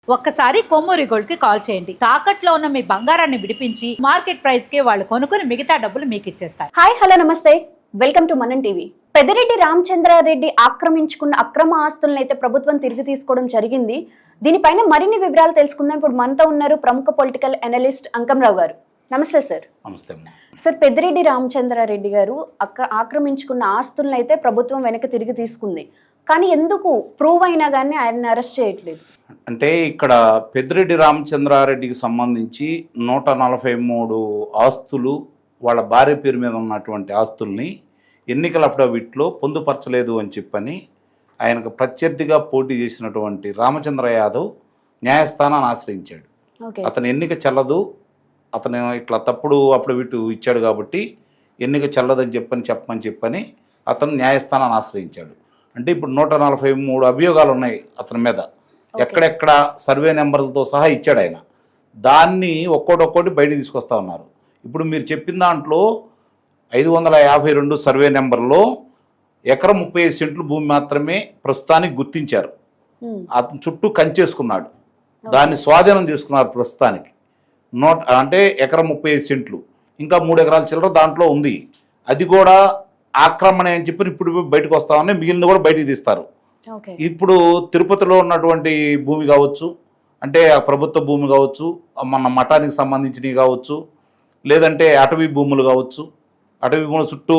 ఒక్కసారి కొమ్మూరి గోల్డ్ కి కాల్ చేయండి. తాకట్లో ఉన్న మీ బంగారాన్ని విడిపించి మార్కెట్ ప్రైస్ కి వాళ్ళు కొనుక్కుని మిగతా డబ్బులు మీకు ఇచ్చేస్తారు. హాయ్ హలో నమస్తే, వెల్కమ్ టు మనం టీవీ. పెద్దిరెడ్డి రామచంద్రారెడ్డి ఆక్రమించుకున్న అక్రమ ఆస్తులను అయితే ప్రభుత్వం తిరిగి తీసుకోవడం జరిగింది. దీనిపైన మరిన్ని వివరాలు తెలుసుకుందాం. ఇప్పుడు మనతో ఉన్నారు ప్రముఖ పొలిటికల్ అనలిస్ట్ అంకంరావు గారు. నమస్తే సార్. నమస్తే సార్, పెద్దిరెడ్డి రామచంద్రారెడ్డి గారు ఆక్రమించుకున్న ఆస్తులను అయితే ప్రభుత్వం వెనక్కి తిరిగి తీసుకుంది. కానీ ఎందుకు ప్రూవ్ అయినా కానీ ఆయన అరెస్ట్ చేయట్లేదు? అంటే ఇక్కడ పెద్దిరెడ్డి రామచంద్రారెడ్డికి సంబంధించి 143 ఆస్తులు, వాళ్ళ భార్య పేరు మీద ఉన్నటువంటి ఆస్తుల్ని ఎన్నికల అఫిడవిట్లో పొందుపరచలేదు అని చెప్పని ఆయనకు ప్రత్యర్థిగా పోటీ చేసినటువంటి రామచంద్ర యాదవ్ న్యాయస్థానాన్ని ఆశ్రయించాడు. అతని ఎన్నిక చెల్లదు, అతను ఇట్లా తప్పుడు అఫిడవిట్ ఇచ్చాడు కాబట్టి ఎన్నిక చెల్లదని చెప్పమని చెప్పని అతను న్యాయస్థానాన్ని ఆశ్రయించాడు. అంటే ఇప్పుడు 143 అభియోగాలు ఉన్నాయి అతని మీద. ఎక్కడెక్కడ సర్వే నెంబర్లతో సహా ఇచ్చాడు ఆయన. దాన్ని ఒక్కోటి బయటికి తీసుకొస్తా ఉన్నారు. ఇప్పుడు మీరు చెప్పిన దాంట్లో 552 సర్వే నెంబర్లో ఎకరం 35 సెంట్లు భూమి మాత్రమే ప్రస్తుతానికి గుర్తించారు. అతను చుట్టూ కంచేసుకున్నాడు, దాన్ని స్వాధీనం చేసుకున్నారు ప్రస్తుతానికి. అంటే ఎకరం 35 సెంట్లు, ఇంకా 3 ఎకరాల చిల్లర దాంట్లో ఉంది. అది కూడా ఆక్రమణ అని చెప్పి ఇప్పుడు బయటకు వస్తామని మిగిలిన కూడా బయటికి తీస్తారు. ఇప్పుడు తిరుపతిలో ఉన్నటువంటి భూమి కావచ్చు, అంటే ఆ ప్రభుత్వ భూమి కావచ్చు, మన మఠానికి సంబంధించినవి కావచ్చు, లేదంటే అటవీ భూములు కావచ్చు. అటవీ భూముల చుట్టూ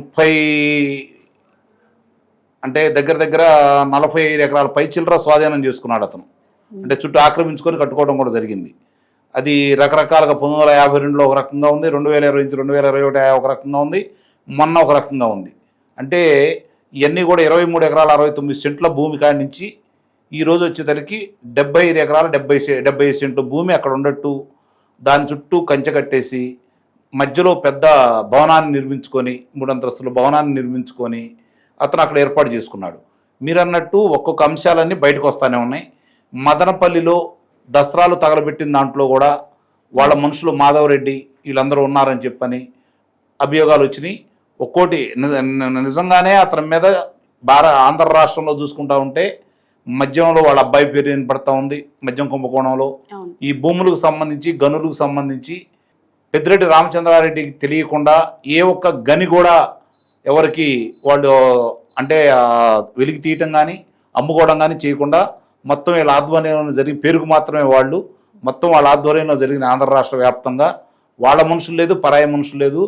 30 అంటే దగ్గర 45 ఎకరాల పై చిల్లర స్వాధీనం చేసుకున్నాడు అతను. అంటే చుట్టూ ఆక్రమించుకొని కట్టుకోవడం కూడా జరిగింది. అది రకరకాలుగా 1952లో ఒక రకంగా ఉంది, 2020 నుంచి 2021 ఒక రకంగా ఉంది, మొన్న ఒక రకంగా ఉంది. అంటే ఇవన్నీ కూడా 23 ఎకరాల 69 సెంట్ల భూమి కాడి నుంచి ఈరోజు వచ్చేసరికి 75 ఎకరాల 70 సెంట్లు భూమి అక్కడ ఉండట్టు దాని చుట్టూ కంచె కట్టేసి మధ్యలో పెద్ద భవనాన్ని నిర్మించుకొని 3 అంతస్తుల భవనాన్ని నిర్మించుకొని అతను అక్కడ ఏర్పాటు చేసుకున్నాడు. మీరన్నట్టు ఒక్కొక్క అంశాలన్నీ బయటకు వస్తూనే ఉన్నాయి. మదనపల్లిలో దసరాలు తగలబెట్టిన దాంట్లో కూడా వాళ్ళ మనుషులు మాధవరెడ్డి వీళ్ళందరూ ఉన్నారని చెప్పని అభియోగాలు వచ్చినాయి. ఒక్కోటి నిజంగానే అతని మీద ఆంధ్ర రాష్ట్రంలో చూసుకుంటా ఉంటే మద్యంలో వాళ్ళ అబ్బాయి పేరు వినపడతా ఉంది. మద్యం కుంభకోణంలో ఈ భూములకు సంబంధించి గనులకు సంబంధించి పెద్దిరెడ్డి రామచంద్రారెడ్డికి తెలియకుండా ఏ ఒక్క గని కూడా ఎవరికి వాళ్ళు అంటే వెలికి తీయటం కానీ అమ్ముకోవడం కానీ చేయకుండా మొత్తం వీళ్ళ ఆధ్వర్యంలో జరిగి పేరుకు మాత్రమే వాళ్ళు మొత్తం వాళ్ళ ఆధ్వర్యంలో జరిగిన ఆంధ్ర రాష్ట్ర వ్యాప్తంగా వాళ్ళ మనుషులు లేదు, పరాయి మనుషులు లేదు,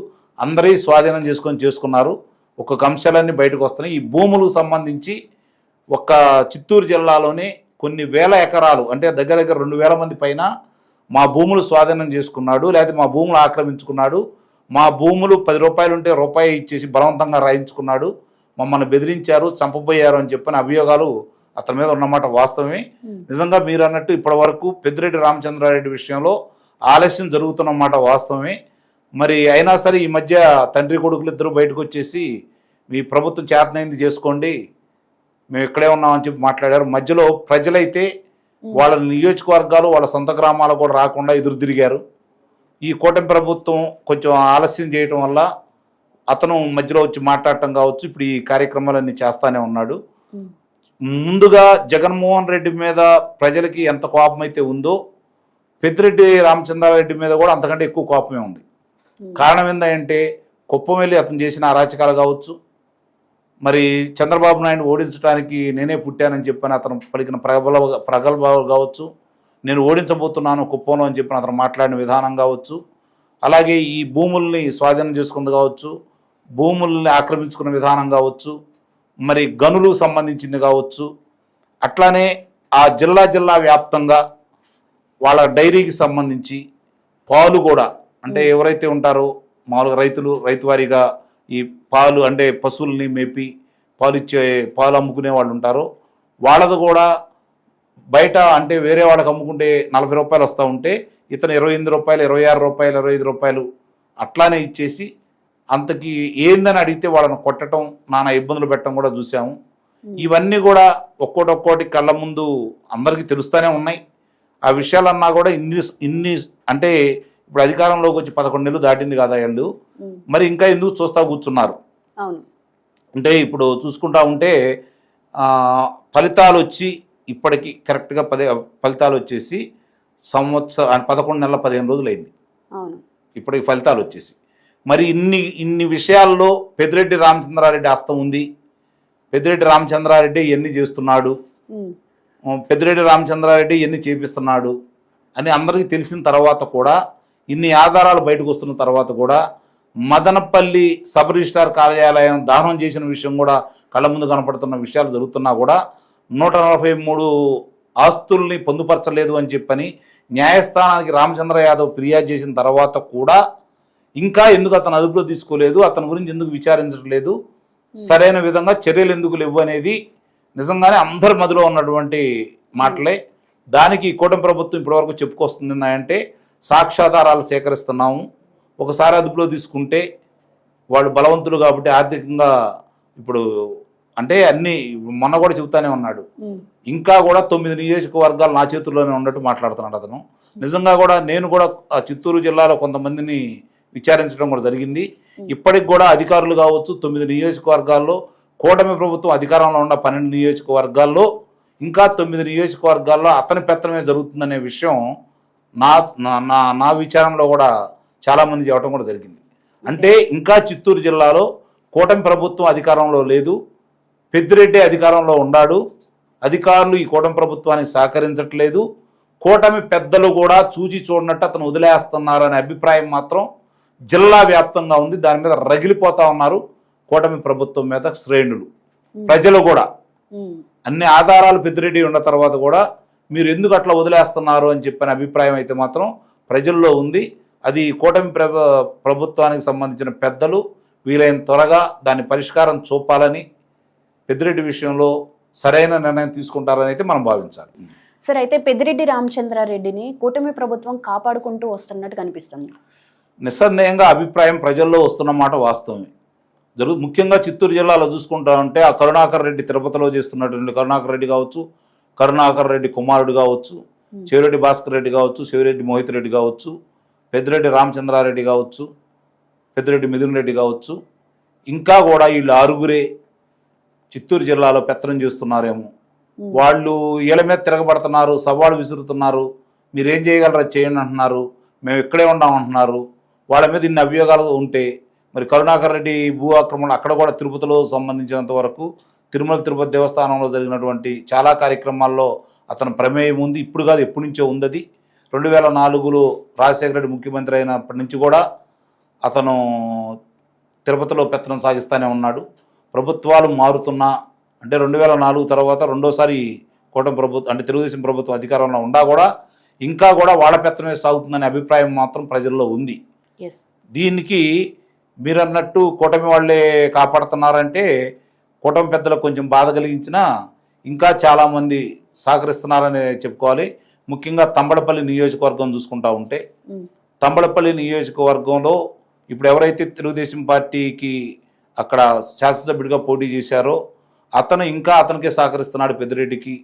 అందరి స్వాధీనం చేసుకున్నారు. ఒక్కొక్క అంశాలన్నీ బయటకు వస్తున్నాయి. ఈ భూములకు సంబంధించి ఒక్క చిత్తూరు జిల్లాలోనే కొన్ని వేల ఎకరాలు, అంటే దగ్గర 2000 మంది పైన మా భూములు స్వాధీనం చేసుకున్నాడు, లేకపోతే మా భూములు ఆక్రమించుకున్నాడు, మా భూములు 10 రూపాయలు ఉంటే రూపాయి ఇచ్చేసి బలవంతంగా రాయించుకున్నాడు, మమ్మల్ని బెదిరించారు, చంపబోయారు అని చెప్పిన అభియోగాలు అతని మీద ఉన్నమాట వాస్తవమే. నిజంగా మీరు అన్నట్టు ఇప్పటి వరకు పెద్దిరెడ్డి రామచంద్రారెడ్డి విషయంలో ఆలస్యం జరుగుతున్నమాట వాస్తవమే. మరి అయినా సరే ఈ మధ్య తండ్రి కొడుకులు ఇద్దరు బయటకు వచ్చేసి మీ ప్రభుత్వం చేతనైంది చేసుకోండి, మేము ఇక్కడే ఉన్నామని చెప్పి మాట్లాడారు. మధ్యలో ప్రజలైతే వాళ్ళ నియోజకవర్గాలు వాళ్ళ సొంత గ్రామాలు కూడా రాకుండా ఎదురు తిరిగారు. ఈ కూటమి ప్రభుత్వం కొంచెం ఆలస్యం చేయటం వల్ల అతను మధ్యలో వచ్చి మాట్లాడటం కావచ్చు, ఇప్పుడు ఈ కార్యక్రమాలన్నీ చేస్తానే ఉన్నాడు. ముందుగా జగన్మోహన్ రెడ్డి మీద ప్రజలకి ఎంత కోపం అయితే ఉందో పెద్దిరెడ్డి రామచంద్రారెడ్డి మీద కూడా అంతకంటే ఎక్కువ కోపమే ఉంది. కారణం ఏంటంటే కుప్పం వెళ్ళి అతను చేసిన అరాచకాలు కావచ్చు, మరి చంద్రబాబు నాయుడు ఓడించడానికి నేనే పుట్టానని చెప్పని అతను పలికిన ప్రగల్భాలు కావచ్చు, నేను ఓడించబోతున్నాను కుప్పంలో అని చెప్పిన అతను మాట్లాడిన విధానం కావచ్చు, అలాగే ఈ భూముల్ని స్వాధీనం చేసుకుంది కావచ్చు, భూముల్ని ఆక్రమించుకున్న విధానం కావచ్చు, మరి గనులకు సంబంధించింది కావచ్చు, అట్లానే ఆ జిల్లా వ్యాప్తంగా వాళ్ళ డైరీకి సంబంధించి పాలు కూడా, అంటే ఎవరైతే ఉంటారో మామూలుగా రైతు వారీగా ఈ పాలు అంటే పశువుల్ని మేపి పాలు అమ్ముకునే వాళ్ళు ఉంటారో వాళ్ళది కూడా బయట అంటే వేరే వాళ్ళకి అమ్ముకుంటే 40 రూపాయలు వస్తూ ఉంటే ఇతను 28 రూపాయలు, 26 రూపాయలు, 25 రూపాయలు అట్లానే ఇచ్చేసి అంతకి ఏందని అడిగితే వాళ్ళని కొట్టడం, నానా ఇబ్బందులు పెట్టడం కూడా చూసాము. ఇవన్నీ కూడా ఒక్కోటి కళ్ళ ముందు అందరికీ తెలుస్తూనే ఉన్నాయి. ఆ విషయాలన్నా కూడా ఇన్ని అంటే ఇప్పుడు అధికారంలోకి వచ్చి 11 నెలలు దాటింది కదా వీళ్ళు, మరి ఇంకా ఎందుకు చూస్తా కూర్చున్నారు? అంటే ఇప్పుడు చూసుకుంటా ఉంటే ఫలితాలు వచ్చి ఇప్పటికి కరెక్ట్గా ఫలితాలు వచ్చేసి 11 నెలల 15 రోజులు అయింది అవును. ఇప్పటికి ఫలితాలు వచ్చేసి. మరి ఇన్ని విషయాల్లో పెద్దిరెడ్డి రామచంద్రారెడ్డి హస్తం ఉంది. పెద్దిరెడ్డి రామచంద్రారెడ్డి ఎన్ని చేస్తున్నాడు, పెద్దిరెడ్డి రామచంద్రారెడ్డి ఎన్ని చేపిస్తున్నాడు అని అందరికీ తెలిసిన తర్వాత కూడా, ఇన్ని ఆధారాలు బయటకు వస్తున్న తర్వాత కూడా, మదనపల్లి సబ్ రిజిస్ట్రార్ కార్యాలయం దానం చేసిన విషయం కూడా కళ్ళ ముందు కనపడుతున్న విషయాలు జరుగుతున్నా కూడా 143 ఆస్తుల్ని పొందుపరచలేదు అని చెప్పని న్యాయస్థానానికి రామచంద్ర యాదవ్ ఫిర్యాదు చేసిన తర్వాత కూడా ఇంకా ఎందుకు అతను అదుపులో తీసుకోలేదు, అతని గురించి ఎందుకు విచారించట్లేదు, సరైన విధంగా చర్యలు ఎందుకు లేవు అనేది నిజంగానే అందరి మధ్యలో ఉన్నటువంటి మాటలే. దానికి కూటమి ప్రభుత్వం ఇప్పటివరకు చెప్పుకొస్తుంది అంటే సాక్ష్యాధారాలు సేకరిస్తున్నాము, ఒకసారి అదుపులో తీసుకుంటే వాళ్ళు బలవంతులు కాబట్టి ఆర్థికంగా ఇప్పుడు అంటే అన్ని మొన్న కూడా చెబుతానే ఉన్నాడు, ఇంకా కూడా 9 నియోజకవర్గాలు నా చేతుల్లోనే ఉన్నట్టు మాట్లాడుతున్నాడు అతను. నిజంగా కూడా నేను కూడా చిత్తూరు జిల్లాలో కొంతమందిని విచారించడం కూడా జరిగింది. ఇప్పటికి కూడా అధికారులు కావచ్చు 9 నియోజకవర్గాల్లో, కూటమి ప్రభుత్వం అధికారంలో ఉన్న 12 నియోజకవర్గాల్లో, ఇంకా 9 నియోజకవర్గాల్లో అతని పెత్తనమే జరుగుతుందనే విషయం నా విచారంలో కూడా చాలామంది చెప్పడం కూడా జరిగింది. అంటే ఇంకా చిత్తూరు జిల్లాలో కూటమి ప్రభుత్వం అధికారంలో లేదు, పెద్దిరెడ్డి అధికారంలో ఉన్నాడు, అధికారులు ఈ కూటమి ప్రభుత్వానికి సహకరించట్లేదు, కూటమి పెద్దలు కూడా చూచి చూడనట్టు అతను వదిలేస్తున్నారనే అభిప్రాయం మాత్రం జిల్లా వ్యాప్తంగా ఉంది. దాని మీద రగిలిపోతా ఉన్నారు కూటమి ప్రభుత్వం మీద శ్రేణులు, ప్రజలు కూడా. అన్ని ఆధారాలు పెద్దిరెడ్డి ఉన్న తర్వాత కూడా మీరు ఎందుకు అట్లా వదిలేస్తున్నారు అని చెప్పిన అభిప్రాయం అయితే మాత్రం ప్రజల్లో ఉంది. అది కూటమి ప్రభుత్వానికి సంబంధించిన పెద్దలు వీలైన త్వరగా దాని పరిష్కారం చూపాలని, పెద్దిరెడ్డి విషయంలో సరైన నిర్ణయం తీసుకుంటారని అయితే మనం భావించాలి. సార్, అయితే పెద్దిరెడ్డి రామచంద్రారెడ్డిని కూటమి ప్రభుత్వం కాపాడుకుంటూ వస్తున్నట్టు కనిపిస్తుంది. నిస్సందేహంగా అభిప్రాయం ప్రజల్లో వస్తున్న మాట వాస్తవమే. ముఖ్యంగా చిత్తూరు జిల్లాలో చూసుకుంటా ఉంటే ఆ కరుణాకర్ రెడ్డి తిరుపతిలో చేస్తున్నటువంటి కరుణాకర్ రెడ్డి కావచ్చు, కరుణాకర్ రెడ్డి కుమారుడు కావచ్చు, శివరెడ్డి భాస్కర్ రెడ్డి కావచ్చు, శివరెడ్డి మోహిత్ రెడ్డి కావచ్చు, పెద్దిరెడ్డి రామచంద్రారెడ్డి కావచ్చు, పెద్దిరెడ్డి మిథున్ రెడ్డి కావచ్చు, ఇంకా కూడా వీళ్ళు 6గురే చిత్తూరు జిల్లాలో పెత్తనం చేస్తున్నారేమో. వాళ్ళు వీళ్ళ మీద తిరగబడుతున్నారు, సవాళ్ళు విసురుతున్నారు, మీరేం చేయగలరా చేయండి అంటున్నారు, మేము ఇక్కడే ఉన్నామంటున్నారు. వాళ్ళ మీద ఇన్ని అభియోగాలు ఉంటే మరి కరుణాకర్ రెడ్డి భూ ఆక్రమణ అక్కడ కూడా తిరుపతిలో సంబంధించినంత వరకు తిరుపతి దేవస్థానంలో జరిగినటువంటి చాలా కార్యక్రమాల్లో అతని ప్రమేయం ఉంది. ఇప్పుడు కాదు, ఎప్పటి నుంచో ఉంది. అది 2004లో రాజశేఖర రెడ్డి ముఖ్యమంత్రి అయినప్పటి నుంచి కూడా అతను తిరుపతిలో పెత్తనం సాగిస్తూనే ఉన్నాడు. ప్రభుత్వాలు మారుతున్నా అంటే 2004 తర్వాత రెండోసారి కూటమి ప్రభుత్వం అంటే తెలుగుదేశం ప్రభుత్వం అధికారంలో ఉండా కూడా ఇంకా కూడా వాళ్ళ పెత్తనమే సాగుతుందనే అభిప్రాయం మాత్రం ప్రజల్లో ఉంది. దీనికి మీరన్నట్టు కూటమి వాళ్ళే కాపాడుతున్నారంటే కూటమి పెద్దలకు కొంచెం బాధ కలిగించినా ఇంకా చాలామంది సహకరిస్తున్నారని చెప్పుకోవాలి. ముఖ్యంగా తంబళపల్లి నియోజకవర్గం చూసుకుంటా ఉంటే తంబళపల్లి నియోజకవర్గంలో ఇప్పుడు ఎవరైతే తెలుగుదేశం పార్టీకి అక్కడ శాసనసభ్యుడిగా పోటీ చేశారో అతను ఇంకా అతనికే సహకరిస్తున్నాడు, పెద్దిరెడ్డికి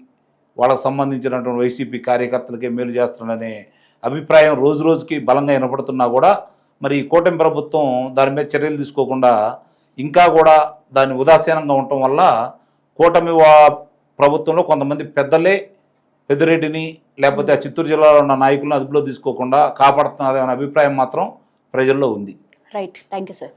వాళ్ళకు సంబంధించినటువంటి వైసీపీ కార్యకర్తలకే మేలు చేస్తున్నాడనే అభిప్రాయం రోజు రోజుకి బలంగా వినపడుతున్నా కూడా మరి కూటమి ప్రభుత్వం దాని మీద చర్యలు తీసుకోకుండా ఇంకా కూడా దాన్ని ఉదాసీనంగా ఉండటం వల్ల కూటమి ప్రభుత్వంలో కొంతమంది పెద్దలే పెద్దిరెడ్డిని లేకపోతే ఆ చిత్తూరు జిల్లాలో ఉన్న నాయకులను అదుపులో తీసుకోకుండా కాపాడుతున్నారనే అభిప్రాయం మాత్రం ప్రజల్లో ఉంది. Right, thank you sir.